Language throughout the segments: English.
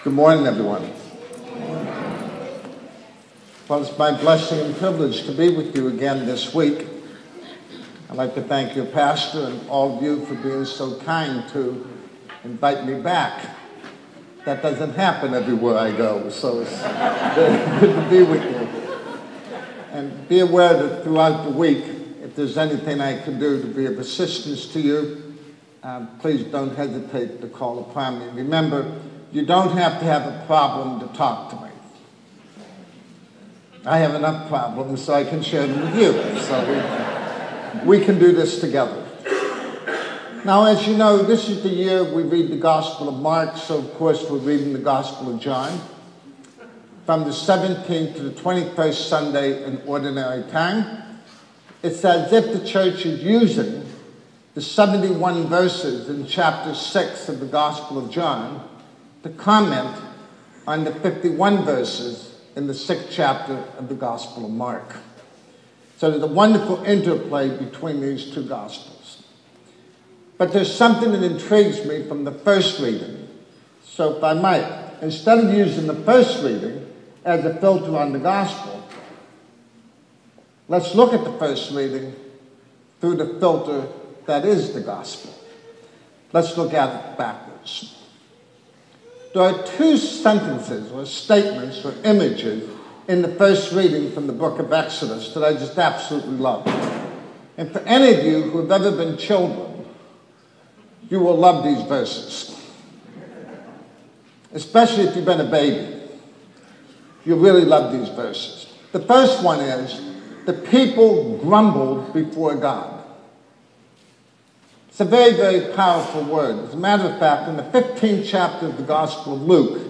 Good morning, everyone. Well, it's my blessing and privilege to be with you again this week. I'd like to thank your pastor and all of you for being so kind to invite me back. That doesn't happen everywhere I go, so it's very good to be with you. And be aware that throughout the week, if there's anything I can do to be of assistance to you, please don't hesitate to call upon me. Remember, you don't have to have a problem to talk to me. I have enough problems so I can share them with you. So we can do this together. Now, as you know, this is the year we read the Gospel of Mark, so of course we're reading the Gospel of John from the 17th to the 21st Sunday in Ordinary Time. It's as if the church is using the 71 verses in chapter 6 of the Gospel of John to comment on the 51 verses in the 6th chapter of the Gospel of Mark. So there's a wonderful interplay between these two Gospels. But there's something that intrigues me from the first reading. So if I might, instead of using the first reading as a filter on the Gospel, let's look at the first reading through the filter that is the Gospel. Let's look at it backwards. There are two sentences or statements or images in the first reading from the book of Exodus that I just absolutely love. And for any of you who have ever been children, you will love these verses. Especially if you've been a baby. You'll really love these verses. The first one is, the people grumbled before God. It's a very, very powerful word. As a matter of fact, in the 15th chapter of the Gospel of Luke,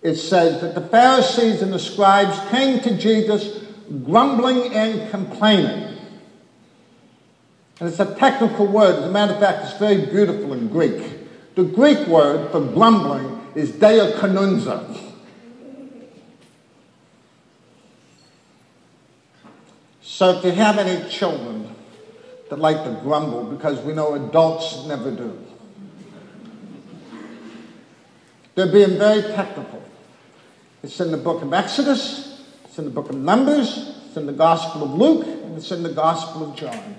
it says that the Pharisees and the scribes came to Jesus grumbling and complaining. And it's a technical word. As a matter of fact, it's very beautiful in Greek. The Greek word for grumbling is diakonunza. So if you have any children that like to grumble, because we know adults never do, they're being very technical. It's in the book of Exodus, it's in the book of Numbers, it's in the Gospel of Luke, and it's in the Gospel of John.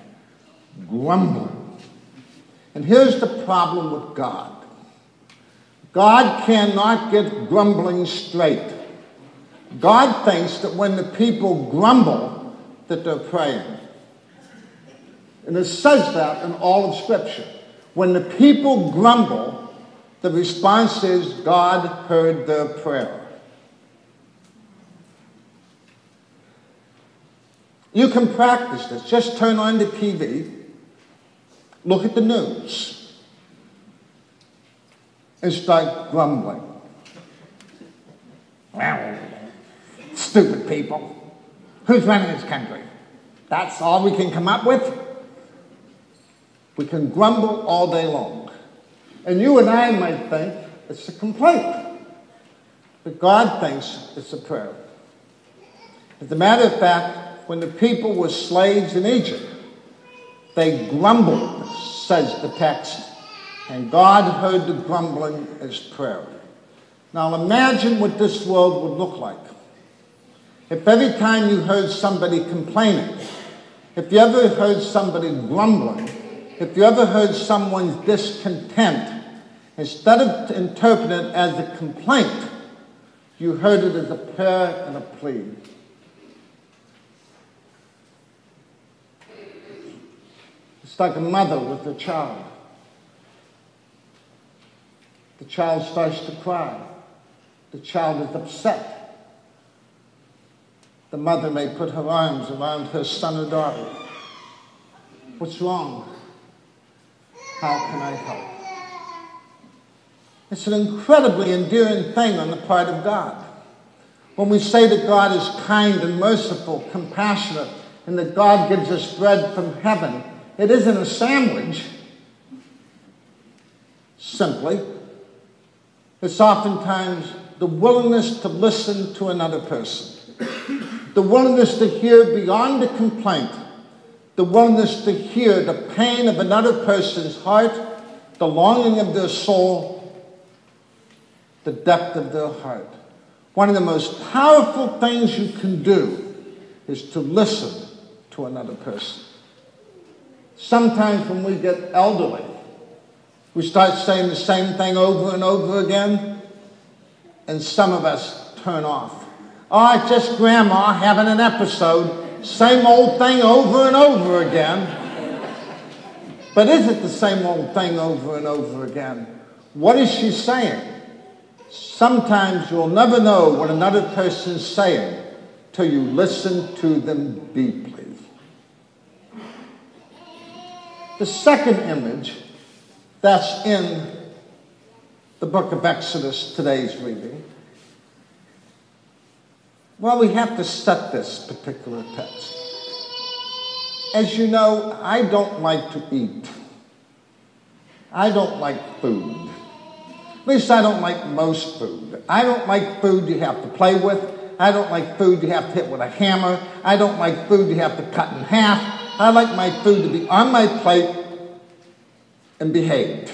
Grumbling. And here's the problem with God. God cannot get grumbling straight. God thinks that when the people grumble, that they're praying. And it says that in all of Scripture. When the people grumble, the response is God heard their prayer. You can practice this. Just turn on the TV, look at the news, and start grumbling. Well, stupid people. Who's running this country? That's all we can come up with? We can grumble all day long. And you and I might think it's a complaint. But God thinks it's a prayer. As a matter of fact, when the people were slaves in Egypt, they grumbled, says the text, and God heard the grumbling as prayer. Now imagine what this world would look like. If every time you heard somebody complaining, if you ever heard somebody grumbling, if you ever heard someone's discontent, instead of interpreting it as a complaint, you heard it as a prayer and a plea. It's like a mother with her child. The child starts to cry. The child is upset. The mother may put her arms around her son or daughter. What's wrong? How can I help? It's an incredibly endearing thing on the part of God. When we say that God is kind and merciful, compassionate, and that God gives us bread from heaven, it isn't a sandwich, simply. It's oftentimes the willingness to listen to another person, the willingness to hear beyond the complaint, the willingness to hear the pain of another person's heart, the longing of their soul, the depth of their heart. One of the most powerful things you can do is to listen to another person. Sometimes when we get elderly, we start saying the same thing over and over again, and some of us turn off. Oh, it's just Grandma having an episode, same old thing over and over again. But is it the same old thing over and over again? What is she saying? Sometimes you'll never know what another person's saying till you listen to them deeply. The second image that's in the book of Exodus, today's reading, well, we have to set this particular text. As you know, I don't like to eat. I don't like food. At least I don't like most food. I don't like food you have to play with. I don't like food you have to hit with a hammer. I don't like food you have to cut in half. I like my food to be on my plate and behaved.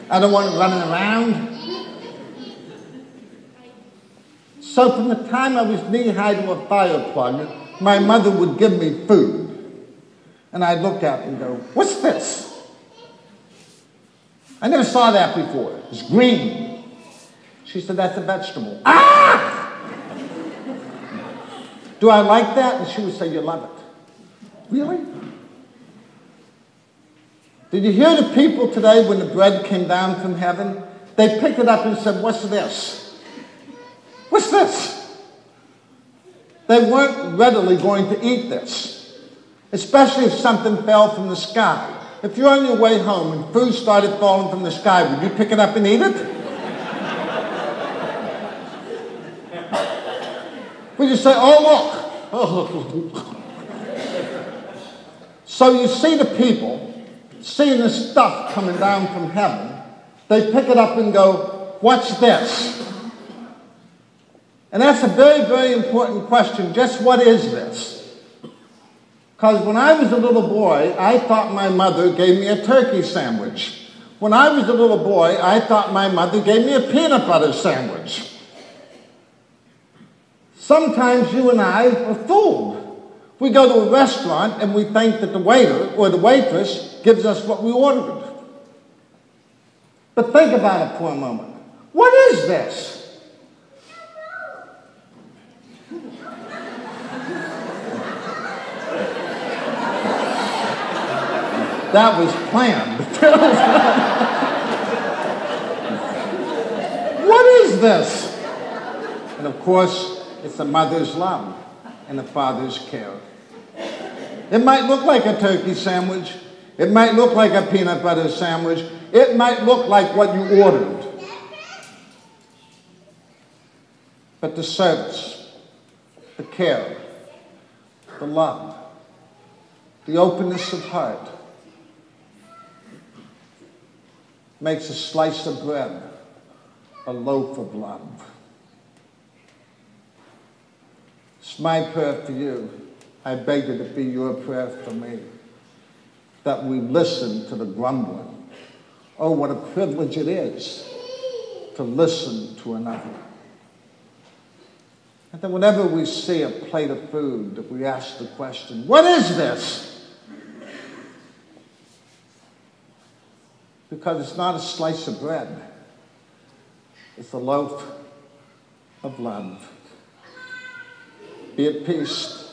I don't want it running around. So from the time I was knee-high to a fire plug, my mother would give me food. And I'd look at it and go, what's this? I never saw that before. It's green. She said, that's a vegetable. Ah! Do I like that? And she would say, you love it. Really? Did you hear the people today when the bread came down from heaven? They picked it up and said, what's this? What's this? They weren't readily going to eat this. Especially if something fell from the sky. If you're on your way home and food started falling from the sky, would you pick it up and eat it? Would you say, oh, look. So you see the people seeing this stuff coming down from heaven. They pick it up and go, what's this? And that's a very, very important question. Just what is this? Because when I was a little boy, I thought my mother gave me a turkey sandwich. When I was a little boy, I thought my mother gave me a peanut butter sandwich. Sometimes you and I are fooled. We go to a restaurant and we think that the waiter or the waitress gives us what we ordered. But think about it for a moment. What is this? That was planned. What is this? And of course, it's a mother's love and a father's care. It might look like a turkey sandwich. It might look like a peanut butter sandwich. It might look like what you ordered. But the service, the care, the love, the openness of heart, makes a slice of bread a loaf of love. It's my prayer for you. I beg it to be your prayer for me. That we listen to the grumbling. Oh, what a privilege it is to listen to another. And that whenever we see a plate of food, that we ask the question, what is this? Because it's not a slice of bread. It's a loaf of love. Be at peace.